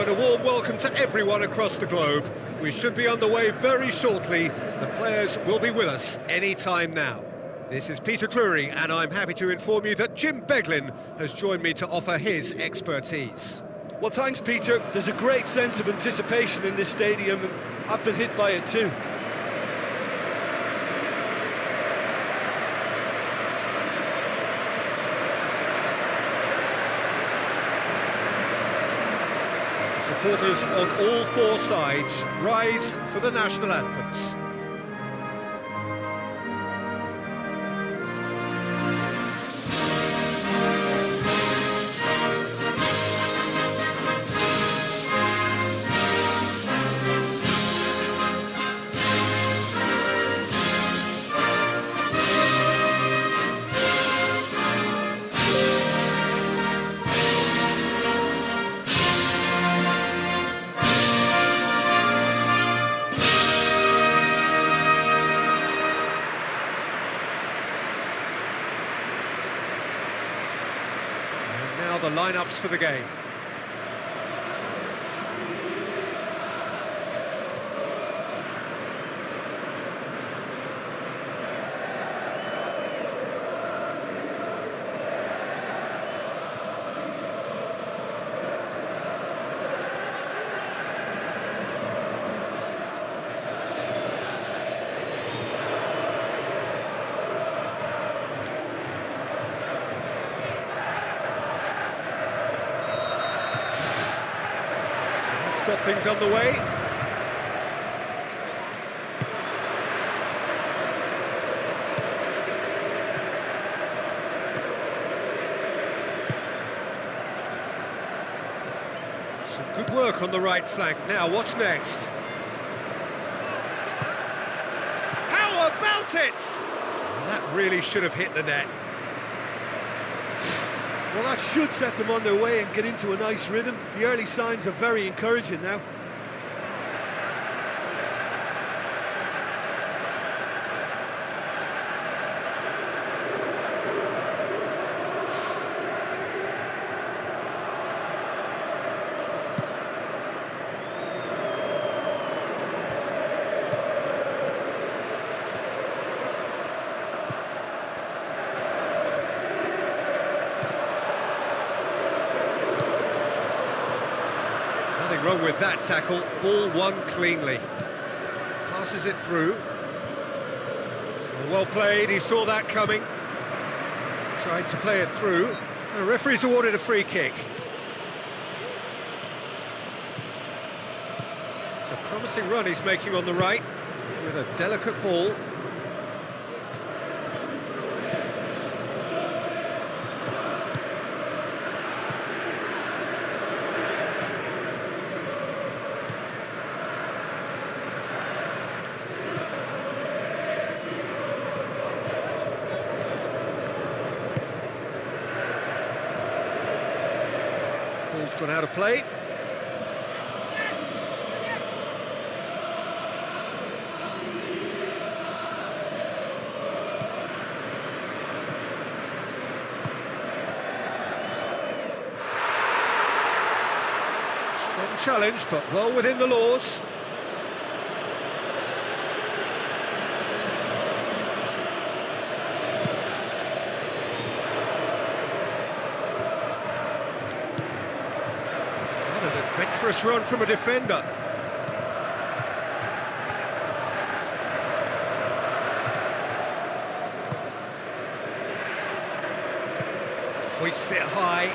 and a warm welcome to everyone across the globe. We should be underway very shortly. The players will be with us any time now. This is Peter Drury, and I'm happy to inform you that Jim Beglin has joined me to offer his expertise. Well, thanks, Peter. There's a great sense of anticipation in this stadium, and I've been hit by it too. Supporters on all four sides rise for the national anthems. The lineups for the game. Got things on the way. Some good work on the right flank. Now, what's next? How about it? That really should have hit the net. Well, that should set them on their way and get into a nice rhythm. The early signs are very encouraging now. Nothing wrong with that tackle, ball won cleanly. Passes it through. Well played, he saw that coming. Tried to play it through. The referee's awarded a free kick. It's a promising run he's making on the right, with a delicate ball. Ball's gone out of play. Strong challenge, but well within the laws. Adventurous run from a defender. Hoists it high.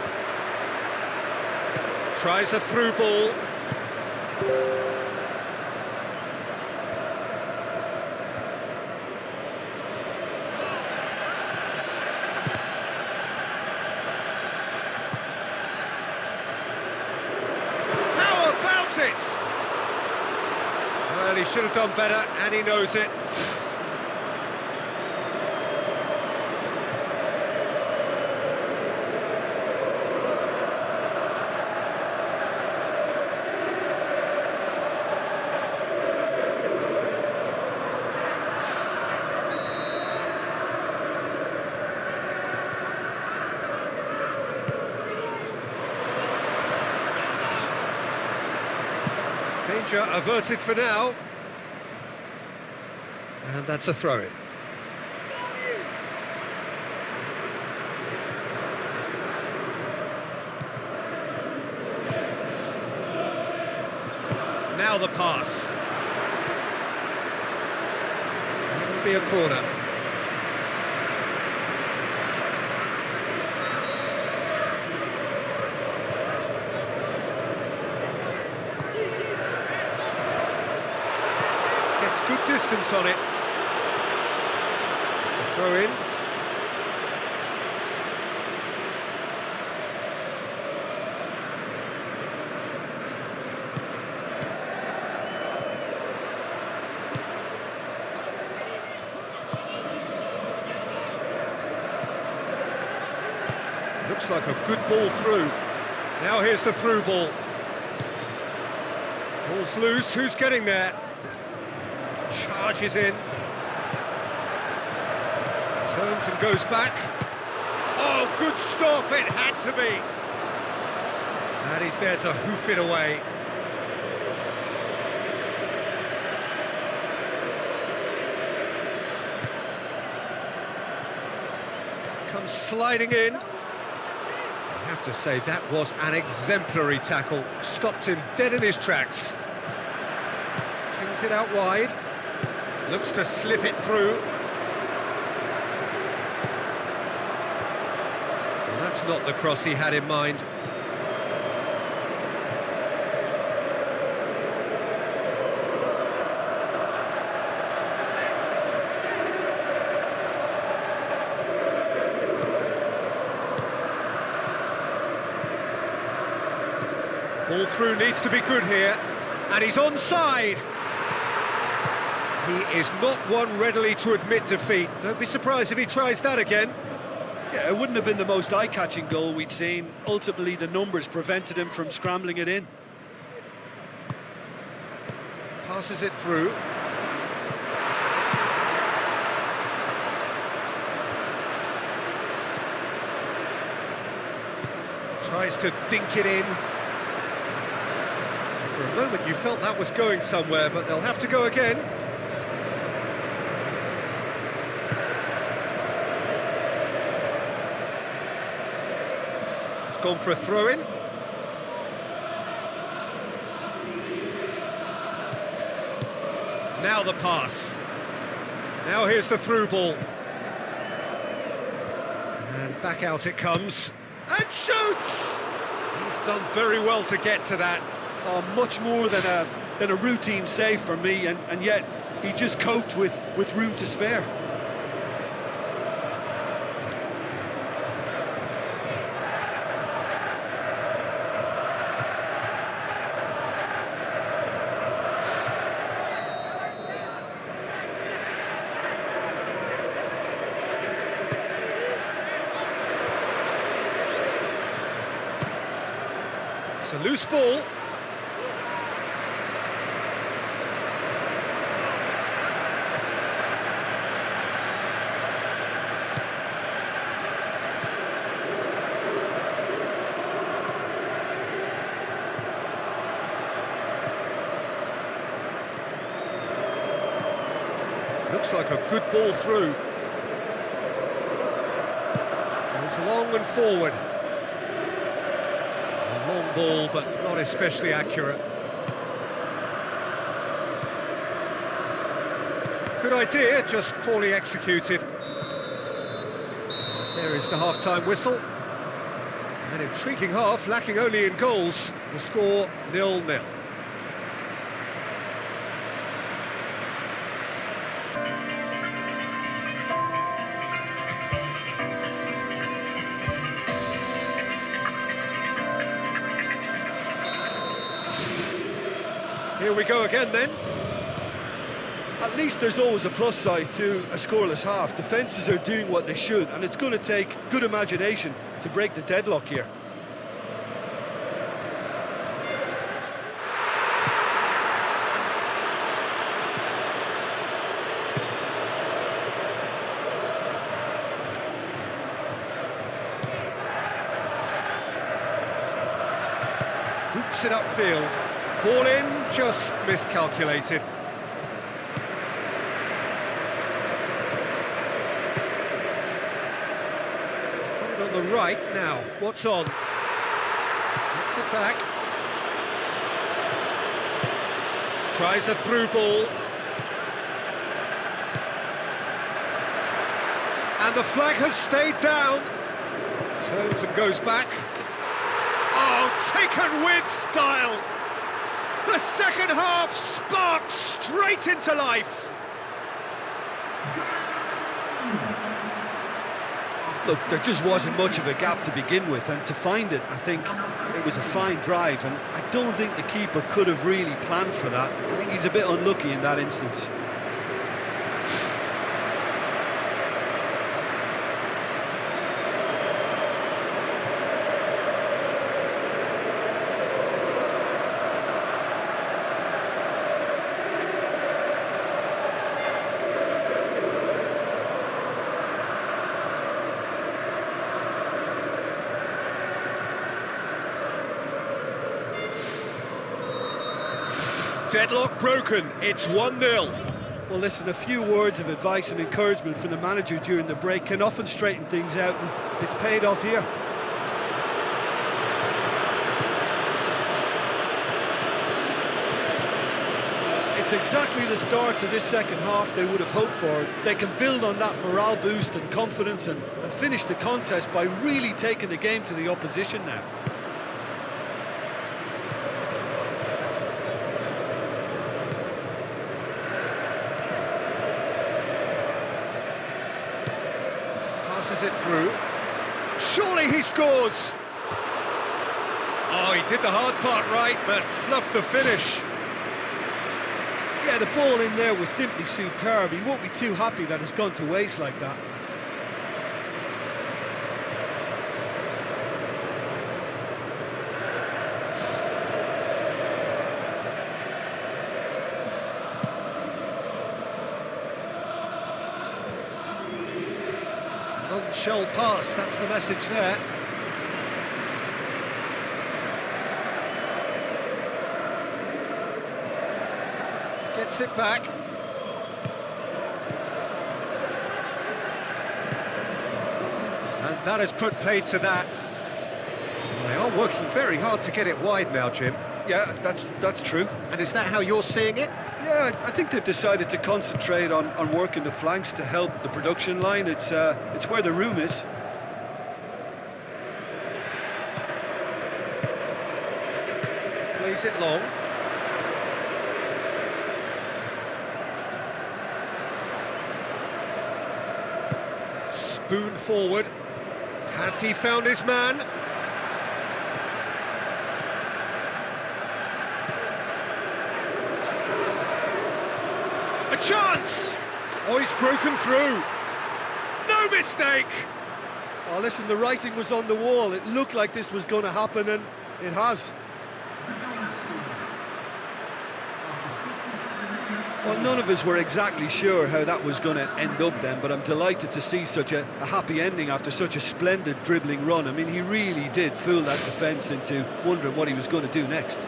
Tries a through ball. Well, he should have done better, and he knows it. Danger averted for now. And that's a throw-in. Now the pass. It'll be a corner. Gets good distance on it. It's a throw-in. Looks like a good ball through. Now here's the through ball. Ball's loose, who's getting there? Charges in. Turns and goes back. Oh, good stop, it had to be. And he's there to hoof it away. Comes sliding in. I have to say, that was an exemplary tackle. Stopped him dead in his tracks. Pings it out wide. Looks to slip it through. Well, that's not the cross he had in mind. Ball through needs to be good here, and he's onside. He is not one readily to admit defeat. Don't be surprised if he tries that again. Yeah, it wouldn't have been the most eye-catching goal we'd seen. Ultimately, the numbers prevented him from scrambling it in. Passes it through. Tries to dink it in. For a moment you felt that was going somewhere, but they'll have to go again. It's gone for a throw-in. Now the pass. Now here's the through ball. And back out it comes. And shoots! He's done very well to get to that. Oh, much more than a routine save for me, and yet he just coped with room to spare. It's a loose ball. Looks like a good ball through. Goes long and forward. A long ball, but not especially accurate. Good idea, just poorly executed. There is the half-time whistle. An intriguing half, lacking only in goals. The score 0-0. Here we go again then. At least there's always a plus side to a scoreless half. Defences are doing what they should, and it's going to take good imagination to break the deadlock here. Boots it upfield. Ball in, just miscalculated. He's put it on the right now. What's on? Gets it back. Tries a through ball. And the flag has stayed down. Turns and goes back. Oh, taken with style. The second half sparked straight into life. Look, there just wasn't much of a gap to begin with, and to find it, I think it was a fine drive, and I don't think the keeper could have really planned for that. I think he's a bit unlucky in that instance. Deadlock broken, it's 1-0. Well, listen, a few words of advice and encouragement from the manager during the break can often straighten things out, and it's paid off here. It's exactly the start to this second half they would have hoped for. They can build on that morale boost and confidence and finish the contest by really taking the game to the opposition now. Passes it through. Surely he scores! Oh, he did the hard part right, but fluffed the finish. Yeah, the ball in there was simply superb. He won't be too happy that it's gone to waste like that. Non-shell pass, that's the message there. Gets it back. And that has put paid to that. They are working very hard to get it wide now, Jim. Yeah, that's true. And is that how you're seeing it? Yeah, I think they've decided to concentrate on working the flanks to help the production line. It's where the room is. Plays it long. Spoon forward. Has he found his man? A chance! Oh, he's broken through. No mistake! Oh, listen, the writing was on the wall. It looked like this was going to happen, and it has. Well, none of us were exactly sure how that was going to end up then, but I'm delighted to see such a happy ending after such a splendid dribbling run. I mean, he really did fool that defence into wondering what he was going to do next.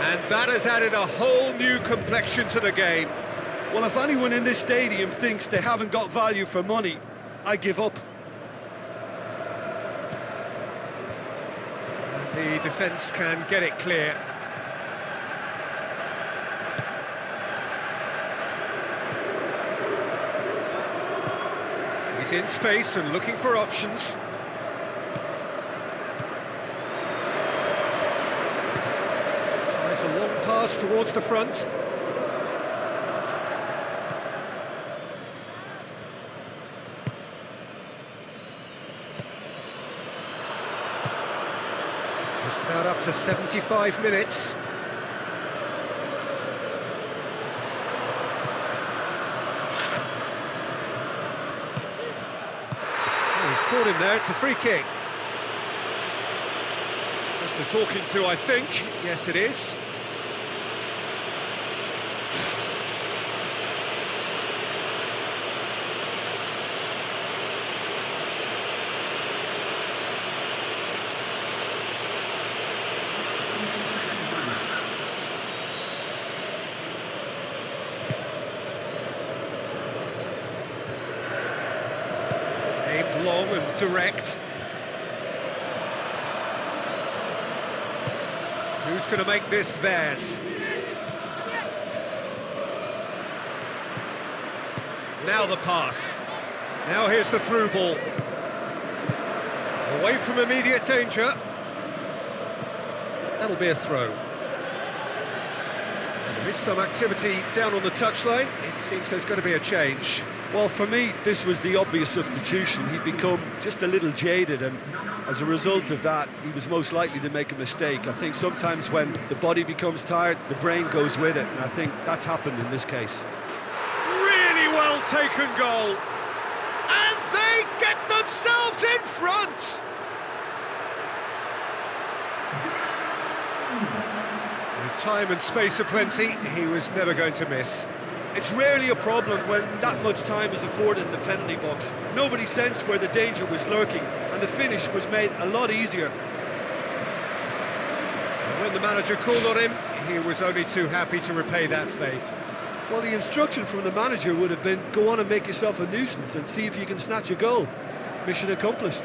And that has added a whole new complexion to the game. Well, if anyone in this stadium thinks they haven't got value for money, I give up. And the defence can get it clear. He's in space and looking for options. Tries a long pass towards the front. Just about up to 75 minutes. He's caught him there, it's a free kick. Just a talking to, I think. Yes, it is. Aimed long and direct. Who's going to make this theirs? Now the pass. Now here's the through ball. Away from immediate danger. That'll be a throw. There is some activity down on the touchline. It seems there's going to be a change. Well, for me, this was the obvious substitution. He'd become just a little jaded, and as a result of that, he was most likely to make a mistake. I think sometimes when the body becomes tired, the brain goes with it, and I think that's happened in this case. Really well taken goal. And they get themselves in front. With time and space aplenty, he was never going to miss. It's rarely a problem when that much time is afforded in the penalty box. Nobody sensed where the danger was lurking, and the finish was made a lot easier. And when the manager called on him, he was only too happy to repay that faith. Well, the instruction from the manager would have been, go on and make yourself a nuisance and see if you can snatch a goal. Mission accomplished.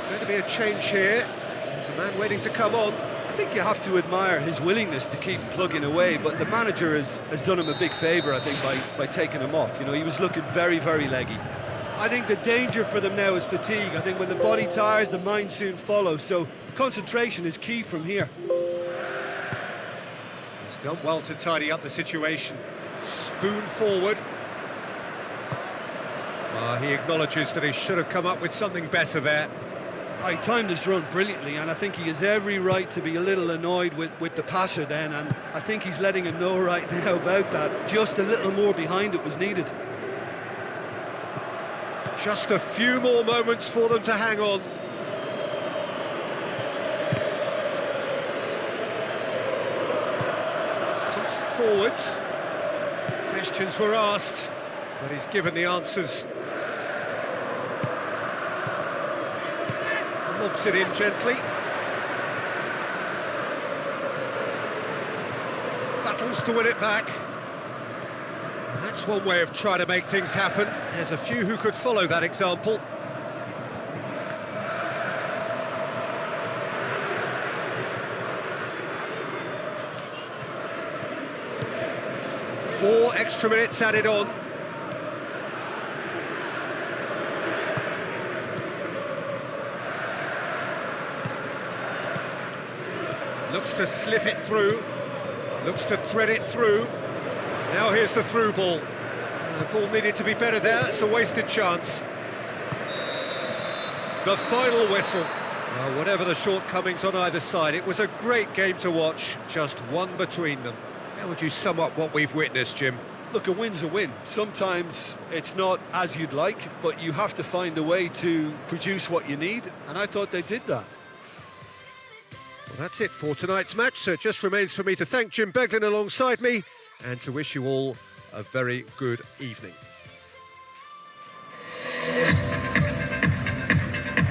Going to be a change here. There's a man waiting to come on. I think you have to admire his willingness to keep plugging away, but the manager has done him a big favour, I think, by taking him off. You know, he was looking very, very leggy. I think the danger for them now is fatigue. I think when the body tires, the mind soon follows, so concentration is key from here. He's done well to tidy up the situation. Spoon forward. He acknowledges that he should have come up with something better there. He timed his run brilliantly, and I think he has every right to be a little annoyed with the passer then, and I think he's letting him know right now about that. Just a little more behind it was needed. Just a few more moments for them to hang on. Pumps it forwards. Questions were asked, but he's given the answers. Lobs it in gently. Battles to win it back. That's one way of trying to make things happen. There's a few who could follow that example. Four extra minutes added on. Looks to slip it through, looks to thread it through. Now here's the through ball. The ball needed to be better there, it's a wasted chance. The final whistle. Well, whatever the shortcomings on either side, it was a great game to watch, just one between them. How would you sum up what we've witnessed, Jim? Look, a win's a win. Sometimes it's not as you'd like, but you have to find a way to produce what you need, and I thought they did that. Well, that's it for tonight's match, so it just remains for me to thank Jim Beglin alongside me and to wish you all a very good evening.